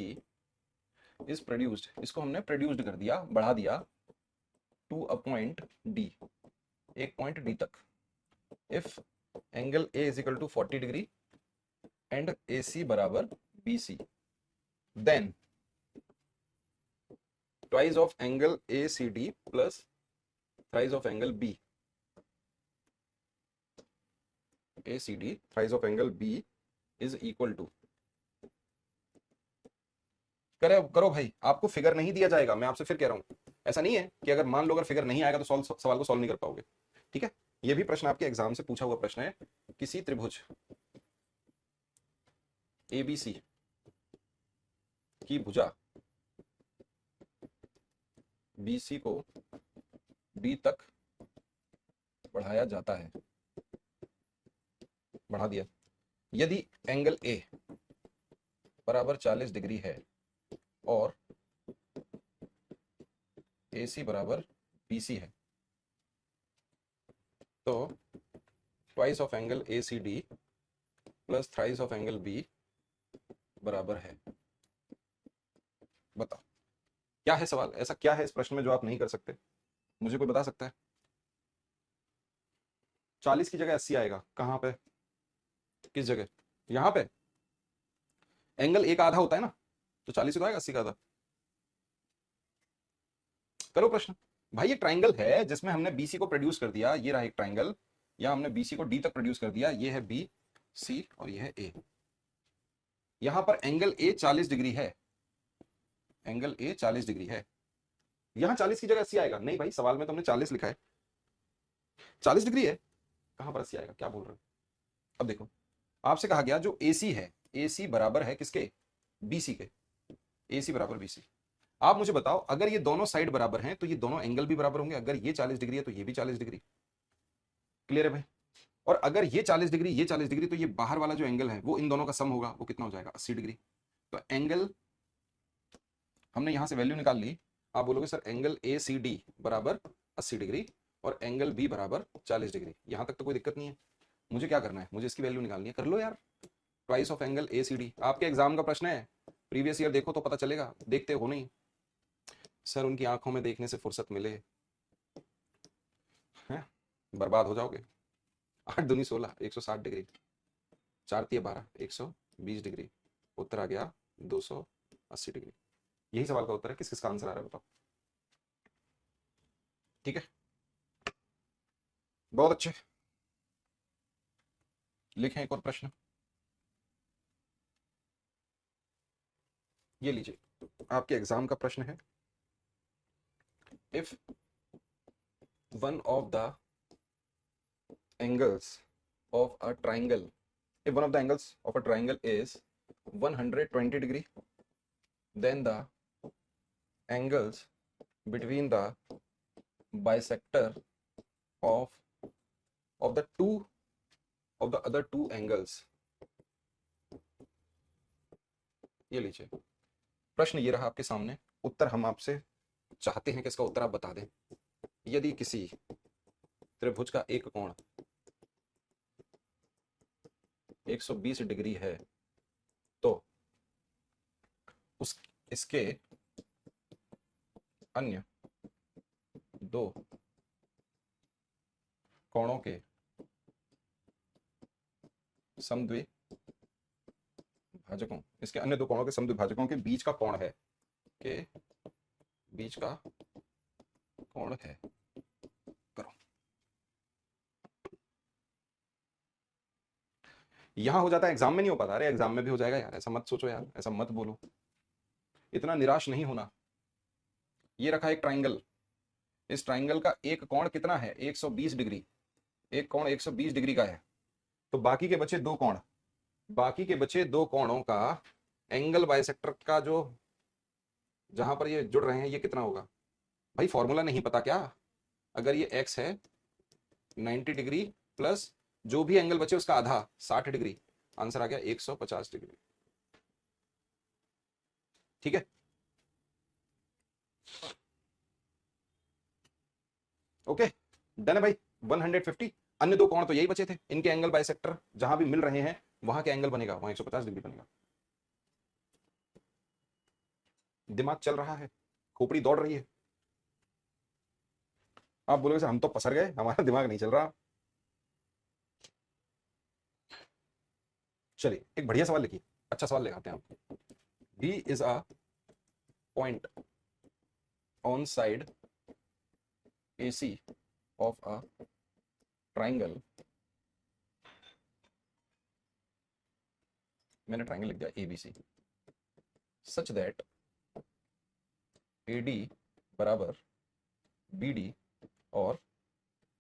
is produced, इसको हमने प्रोड्यूस्ड कर दिया, बढ़ा दिया टू अ पॉइंट D, एक पॉइंट D तक। If angle A is equal to 40 degree and A C बराबर B C, then twice of angle A C D plus thrice of angle B, A C D thrice of angle B is equal to, करो करो भाई, आपको फिगर नहीं दिया जाएगा, मैं आपसे फिर कह रहा हूं, ऐसा नहीं है कि अगर मान लो अगर फिगर नहीं आएगा तो सवाल को सॉल्व नहीं कर पाओगे, ठीक है। ये भी प्रश्न आपके एग्जाम से पूछा हुआ प्रश्न है। किसी त्रिभुज एबीसी की भुजा बीसी को डी तक बढ़ाया जाता है, बढ़ा दिया, यदि एंगल ए बराबर 40 डिग्री है और AC बराबर BC है, तो twice of angle ACD plus thrice of angle B बराबर है। बताओ क्या है सवाल, ऐसा क्या है इस प्रश्न में जो आप नहीं कर सकते, मुझे कोई बता सकता है? 40 की जगह 80 आएगा, कहां पे, किस जगह? यहां पे एंगल ए का आधा होता है ना, तो 40 तो आएगा 80 का आधा। करो प्रश्न भाई। ये ट्राइंगल है जिसमें हमने BC को प्रोड्यूस कर दिया, ये रहा एक ट्राइंगल, या हमने BC को D तक प्रोड्यूस कर दिया, ये है B C और ये है A। यहां पर एंगल A 40 डिग्री है, एंगल A 40 डिग्री है, यहां 40 की जगह 80 आएगा। नहीं भाई, सवाल में तो हमने 40 लिखा है, 40 डिग्री है, कहां पर 80 आएगा, क्या बोल रहे हो? अब देखो, आपसे कहा गया जो AC है, AC बराबर है किसके, BC के, AC बराबर BC। आप मुझे बताओ, अगर ये दोनों साइड बराबर हैं तो ये दोनों एंगल भी बराबर होंगे, अगर ये 40 डिग्री है तो ये भी 40 डिग्री। क्लियर है भाई? और अगर ये 40 डिग्री, ये 40 डिग्री, तो ये बाहर वाला जो एंगल है वो इन दोनों का सम होगा, वो कितना हो जाएगा, 80 डिग्री। तो एंगल हमने यहां से वैल्यू निकाल ली। आप बोलोगे सर एंगल ACD बराबर 80 डिग्री और एंगल B बराबर 40 डिग्री, यहां तक तो कोई दिक्कत नहीं है। मुझे क्या करना है, मुझे इसकी वैल्यू निकालनी है, कर लो यार। ट्वाइस ऑफ एंगल ACD आपके एग्जाम का प्रश्न है, प्रीवियस ईयर देखो तो पता चलेगा, देखते हो नहीं। सर उनकी आंखों में देखने से फुर्सत मिले, हैं बर्बाद हो जाओगे। 8 दूनी 16, 160 डिग्री, 4 तिया 12, 120 डिग्री, उत्तर आ गया 280 डिग्री। यही सवाल का उत्तर है, किस किस का आंसर आ रहा है बताओ। ठीक है, बहुत अच्छे। लिखें एक और प्रश्न, ये लीजिए आपके एग्जाम का प्रश्न है। If one of the angles of a triangle, if one of the angles of a triangle is 120 degree, then the angles between the bisector of the two of the other two angles, ये लीजिए प्रश्न ये रहा आपके सामने। उत्तर हम आपसे चाहते हैं कि इसका उत्तर आप बता दें। यदि किसी त्रिभुज का एक कोण 120 डिग्री है तो उस इसके अन्य दो कोणों के समद्विभाजकों, इसके अन्य दो कोणों के समद्विभाजकों के बीच का कोण है, के बीच का कोण है। करो, यहां हो जाता है, एग्जाम में नहीं हो पाता। अरे एग्जाम में भी हो जाएगा यार, ऐसा मत सोचो यार, ऐसा मत बोलो, इतना निराश नहीं होना। ये रखा एक ट्राइंगल, इस ट्राइंगल का एक कोण कितना है, 120 डिग्री, एक कोण 120 डिग्री का है, तो बाकी के बचे दो कोण, बाकी के बचे दो कोणों का एंगल बाइसेक्टर का जो जहां पर ये जुड़ रहे हैं, ये कितना होगा भाई? फॉर्मूला नहीं पता क्या? अगर ये x है 90 डिग्री प्लस जो भी एंगल बचे उसका आधा 60 डिग्री, आंसर आ गया 150 डिग्री। ठीक है, ओके डन है भाई। 150, अन्य दो कोण तो यही बचे थे, इनके एंगल बाइसेक्टर जहां भी मिल रहे हैं वहां के एंगल बनेगा, वहां 150 डिग्री बनेगा। दिमाग चल रहा है, खोपड़ी दौड़ रही है। आप बोलोगे सर हम तो पसर गए, हमारा दिमाग नहीं चल रहा। चलिए एक बढ़िया सवाल लिखिए, अच्छा सवाल लगाते हैं आप। B is a point on side AC of a triangle, मैंने ट्राइंगल लिख दिया ABC, सच दैट AD बराबर BD और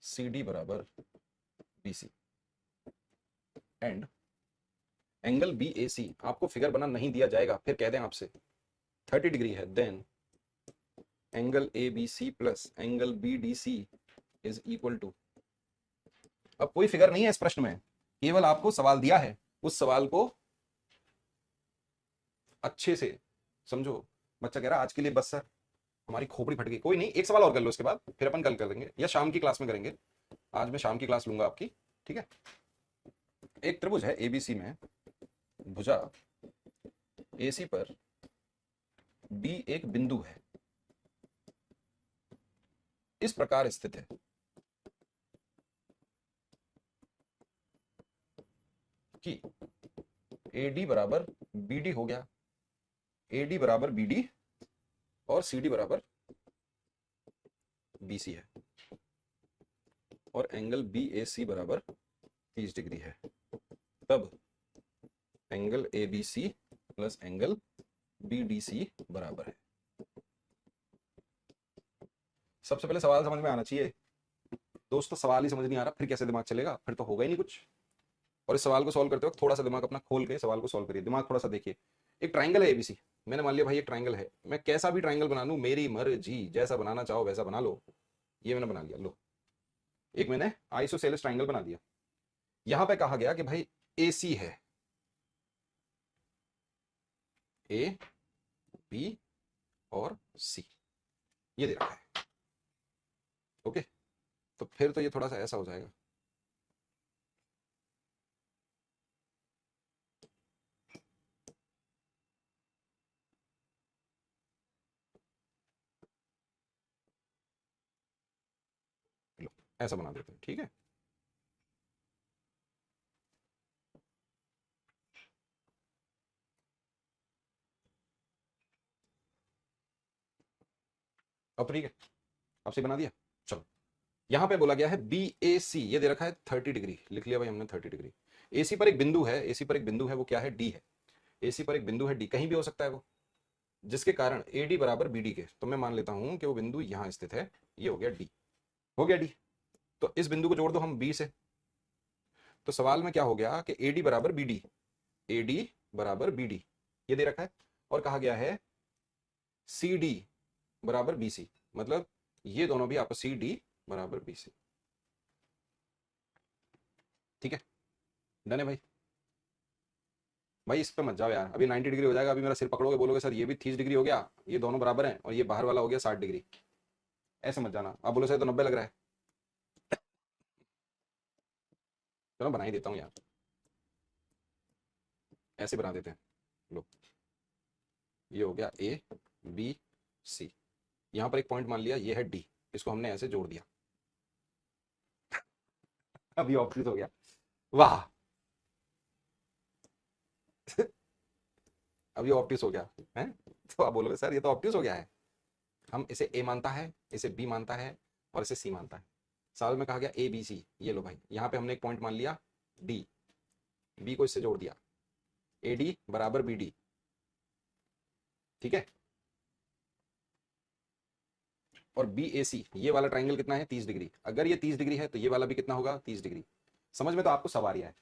CD बराबर BC एंड एंगल BAC आपको फिगर बना नहीं दिया जाएगा, फिर कह दें आपसे 30 डिग्री है, then angle ABC plus angle BDC is equal to. अब कोई फिगर नहीं है इस प्रश्न में, केवल आपको सवाल दिया है, उस सवाल को अच्छे से समझो। बच्चा कह रहा आज के लिए बस सर, हमारी खोपड़ी फट गई। कोई नहीं, एक सवाल और कर लो, इसके बाद फिर अपन कल कर देंगे या शाम की क्लास में करेंगे। आज मैं शाम की क्लास लूंगा आपकी, ठीक है। एक त्रिभुज है ABC में, भुजा AC पर B एक बिंदु है, इस प्रकार स्थित है कि AD बराबर BD हो गया, AD बराबर BD और CD बराबर BC है, और एंगल BAC बराबर 30 डिग्री है। तब angle ABC plus angle BDC बराबर है। सबसे पहले सवाल समझ में आना चाहिए दोस्तों, सवाल ही समझ नहीं आ रहा फिर कैसे दिमाग चलेगा, फिर तो होगा ही नहीं कुछ। और इस सवाल को सॉल्व करते वक्त थोड़ा सा दिमाग अपना खोल के सवाल को सॉल्व करिए, दिमाग थोड़ा सा देखिए। एक ट्राइंगल है ABC, मैंने मान लिया भाई एक ट्राइंगल है, मैं कैसा भी ट्राइंगल बना लूं, मेरी मर्जी, जैसा बनाना चाहो वैसा बना लो। ये मैंने बना लिया, लो एक मैंने आइसोसेलेस ट्राइंगल बना दिया। यहां पे कहा गया कि भाई AC है, A B और C, ये दे रखा है। ओके, तो फिर तो ये थोड़ा सा ऐसा हो जाएगा, लो ऐसा बना देते हैं, ठीक है। अब ठीक है, आपसे बना दिया। चलो, यहां पे बोला गया है BAC, ये दे रखा है 30 डिग्री, लिख लिया भाई हमने 30 डिग्री। AC पर एक बिंदु है, AC पर एक बिंदु है, वो क्या है, D है। AC पर एक बिंदु है D, कहीं भी हो सकता है वो, जिसके कारण AD बराबर BD के, तो मैं मान लेता हूं कि वो बिंदु यहां स्थित है, ये हो गया D, हो गया D। तो इस बिंदु को जोड़ दो हम B से, तो सवाल में क्या हो गया कि AD बराबर BD, AD बराबर BD ये दे रखा है, और कहा गया है CD बराबर BC, मतलब ये दोनों भी आपस CD बराबर BC, ठीक है। डन है भाई। भाई इस पे मत जाओ यार, अभी 90 डिग्री हो जाएगा, अभी मेरा सिर पकड़ोगे, बोलोगे सर ये भी 30 डिग्री हो गया, ये दोनों बराबर हैं, और ये बाहर वाला हो गया 60 डिग्री, ऐसे मत जाना। आप बोलो सर तो 90 लग रहा है, चलो बना ही देता हूँ यार, ऐसे बना देते हैं। लो ये हो गया ABC, यहां पर एक पॉइंट मान लिया, ये है D, इसको हमने ऐसे जोड़ दिया, अभी ऑप्टिस हो गया, वाह अभी ऑप्टिस हो गया है। तो आप बोलोगे सर ये तो ऑप्टिस हो गया है, हम इसे A मानता है, इसे B मानता है, और इसे C मानता है। सवाल में कहा गया ABC, ये लो भाई, यहाँ पे हमने एक पॉइंट मान लिया D, B को इससे जोड़ दिया, AD बराबर BD, ठीक है। और BAC ये वाला ट्राइंगल कितना है, 30 डिग्री। अगर ये 30 डिग्री है तो ये वाला भी कितना होगा, 30 डिग्री। समझ में तो आपको सब आ रहा है।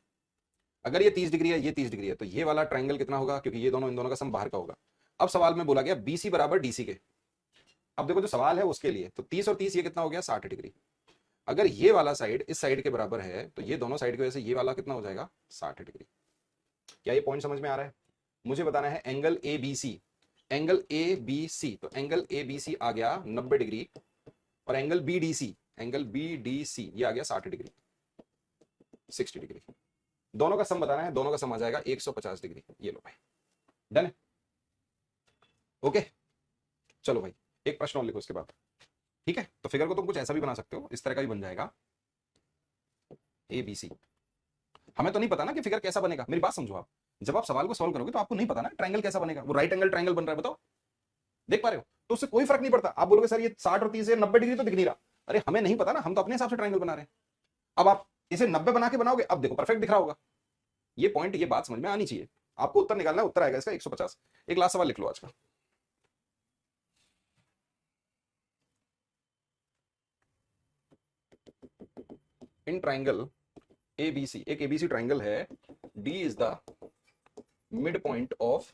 अगर ये 30 डिग्री है, ये 30 डिग्री है, तो ये वाला ट्राइंगल कितना होगा, क्योंकि ये दोनों इन दोनों का सम बाहर का होगा। अब सवाल में बोला गया BC बराबर DC के। अब देखो जो सवाल है उसके लिए, तो 30 और 30 ये कितना हो गया, 60 डिग्री। अगर ये वाला साइड इस साइड के बराबर है, तो ये दोनों साइड की वजह से ये वाला कितना हो जाएगा, 60 डिग्री। क्या ये पॉइंट समझ में आ रहा है? मुझे बताना है एंगल ABC, एंगल ABC, तो एंगल ABC आ गया 90 डिग्री, और एंगल BDC, एंगल BDC ये आ गया 60 डिग्री, 60 डिग्री। दोनों का सम बताना है, दोनों का सम आ जाएगा 150 डिग्री। ये लो भाई, डन है। ओके, चलो भाई एक प्रश्न और लिखो इसके बाद, ठीक है। तो फिगर को तुम कुछ ऐसा भी बना सकते हो, इस तरह का भी बन जाएगा ABC। हमें तो नहीं पता ना कि फिगर कैसा बनेगा। मेरी बात समझो आप, जब आप सवाल को सॉल्व करोगे तो आपको नहीं पता ना ट्रायंगल कैसा बनेगा। वो राइट एंगल ट्रायंगल बन रहा है, बताओ, देख पा रहे हो? तो उससे कोई फर्क नहीं पड़ता। आप बोलोगे सर ये 60 और 30 है, 90 डिग्री तो दिख नहीं रहा। अरे हमें नहीं पता ना, हम तो अपने हिसाब से ट्रायंगल बना रहे हैं। अब आप इसे 90 बना के बनाओगे, अब देखो परफेक्ट दिख रहा होगा। ये पॉइंट, ये बात समझ में आनी चाहिए। आपको उत्तर निकालना है, उत्तर आएगा इसका 150। एक लास्ट सवाल लिख लो आज का। इन ट्राइंगल एबीसी, एक एबीसी ट्राइंगल है, D is the mid point of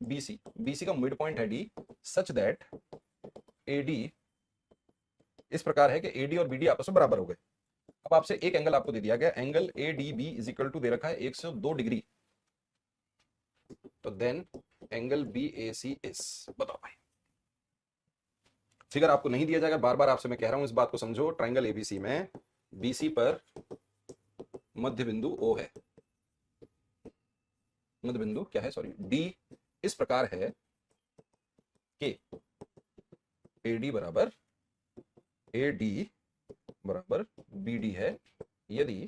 BC, BC का मिड पॉइंट है डी, सच दैट एडी इस प्रकार है कि एडी और बीडी आपस में बराबर हो गए। अब आपसे एक एंगल आपको दे दिया गया, angle ADB is equal to दे रखा है 102 डिग्री, तो देन एंगल बीएसी इज, बताओ भाई। फिगर आपको नहीं दिया जाएगा, बार बार आपसे मैं कह रहा हूं, इस बात को समझो। ट्राइंगल एबीसी में बीसी पर मध्य बिंदु ओ है, मध्य बिंदु क्या है, सॉरी, डी इस प्रकार है कि एडी बराबर एडी बराबर बीडी है, यदि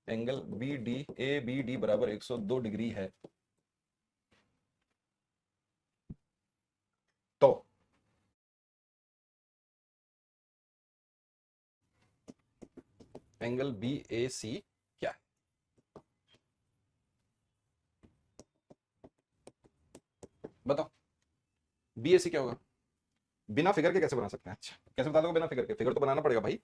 angle BD A B D बराबर 102 डिग्री है तो एंगल बी ए सी क्या है? बताओ बी ए सी क्या होगा? बिना फिगर के कैसे बना सकते हैं? अच्छा कैसे बता दोगे बिना फिगर के? फिगर तो बनाना पड़ेगा भाई,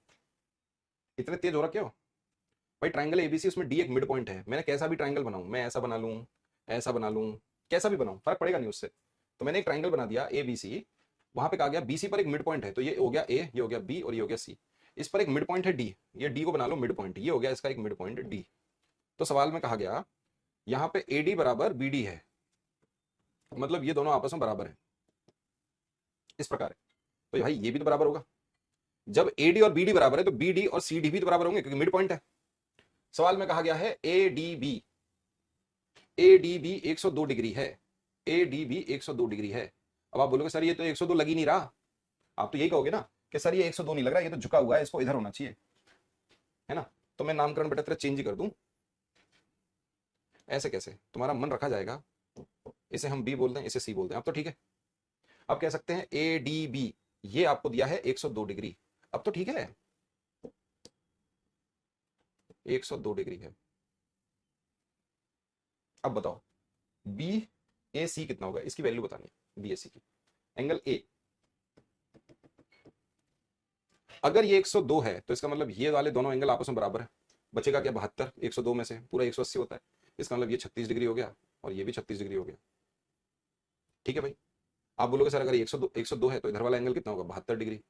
इतने तेज हो रहा क्यों भाई? ट्राइंगल एबीसी, उसमें डी एक मिड पॉइंट है। मैंने कैसा भी ट्राइंगल बनाऊं, मैं ऐसा बना लूं, ऐसा बना लूं, कैसा भी बनाऊं, फर्क पड़ेगा नहीं उससे। तो मैंने एक ट्राइंगल बना दिया एबीसी, वहां पे कहा गया बीसी पर एक मिड पॉइंट है, तो ये हो गया ए, ये हो गया बी और ये हो गया सी। इस पर एक मिड पॉइंट है डी, ये डी को बना लो मिड पॉइंट, ये हो गया इसका एक मिड पॉइंट डी। तो सवाल में कहा गया यहां पे एडी बराबर बीडी है, मतलब ये दोनों आपस में बराबर है, इस प्रकार है। तो भाई ये भी तो बराबर होगा। जब एडी और बीडी बराबर है तो बीडी और सीडी भी तो बराबर होंगे, क्योंकि मिड पॉइंट है। सवाल में कहा गया है एडीबी, एडीबी 102 डिग्री है, एडीबी 102 डिग्री है। अब आप बोलोगे सर ये तो 102 लग ही नहीं रहा। आप तो यही कहोगे ना कि सर ये 102 नहीं लग रहा, ये तो झुका हुआ है, इसको इधर होना चाहिए, है ना? तो मैं नामकरण बेटा तेरा चेंज ही कर दूं। ऐसे कैसे तुम्हारा मन रखा जाएगा? इसे हम बी बोलते हैं, इसे सी बोलते हैं। अब तो ठीक है, अब कह सकते हैं ए डी बी, ये आपको दिया है 102 डिग्री। अब तो ठीक है, 102 डिग्री है। अब बताओ बी ए सी कितना होगा, इसकी वैल्यू बतानी है बी ए सी की। एंगल ए, अगर ये 102 है तो इसका मतलब ये वाले दोनों एंगल आपस में बराबर है। बचेगा क्या 72, 102 में से पूरा 180 होता है, इसका मतलब ये 36 डिग्री हो गया और ये भी 36 डिग्री हो गया। ठीक है भाई। आप बोलोगे सर अगर 102 है तो इधर वाला एंगल कितना होगा, 72 डिग्री।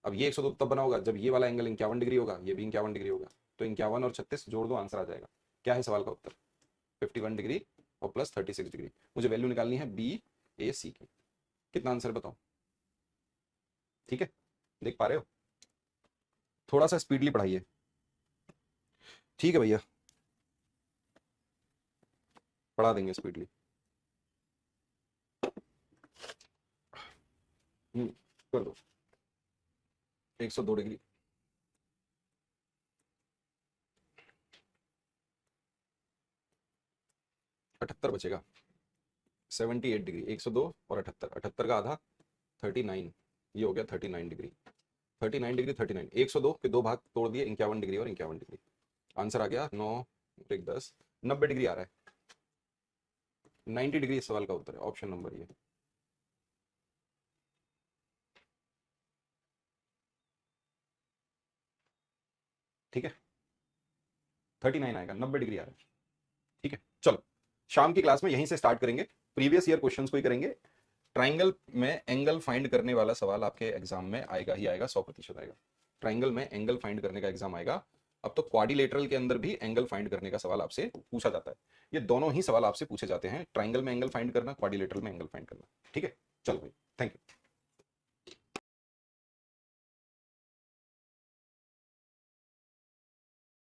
अब ये 102 तब बना होगा जब ये वाला एंगल 51 डिग्री होगा, ये भी 51 डिग्री होगा। तो 51 और 36 जोड़ दो, आंसर आ जाएगा। क्या है सवाल का उत्तर? 51 डिग्री और प्लस 36 डिग्री। मुझे वैल्यू निकालनी है बी ए सी की। कितना आंसर बताओ? ठीक है, देख पा रहे हो? थोड़ा सा स्पीडली पढ़ाइए। ठीक है भैया, पढ़ा देंगे स्पीडली। कर दो 102 डिग्री, अठहत्तर बचेगा, 78 डिग्री, 102 और 78, 78 का आधा 39, ये हो गया 39 डिग्री, 39 डिग्री 39, 102 के दो भाग तोड़ दिए, 51 डिग्री और 51 डिग्री। आंसर आ गया 9 1 10, 90 डिग्री आ रहा है। 90 डिग्री इस सवाल का उत्तर है, ऑप्शन नंबर ये। ठीक है, 39 आएगा, 90 डिग्री आ रहा है। ठीक है, चलो शाम की क्लास में यहीं से स्टार्ट करेंगे, प्रीवियस ईयर क्वेश्चंस को ही करेंगे। ट्राइंगल में एंगल फाइंड करने वाला सवाल आपके एग्जाम में आएगा ही आएगा, 100% आएगा। ट्राइंगल में एंगल फाइंड करने का एग्जाम आएगा। अब तो क्वाड्रिलेटरल के अंदर भी एंगल फाइंड करने का सवाल आपसे पूछा जाता है। ये दोनों ही सवाल आपसे पूछे जाते हैं, ट्राइंगल में एंगल फाइंड करना, क्वाड्रिलेटरल में एंगल फाइंड करना। ठीक है, चलो भाई, थैंक यू।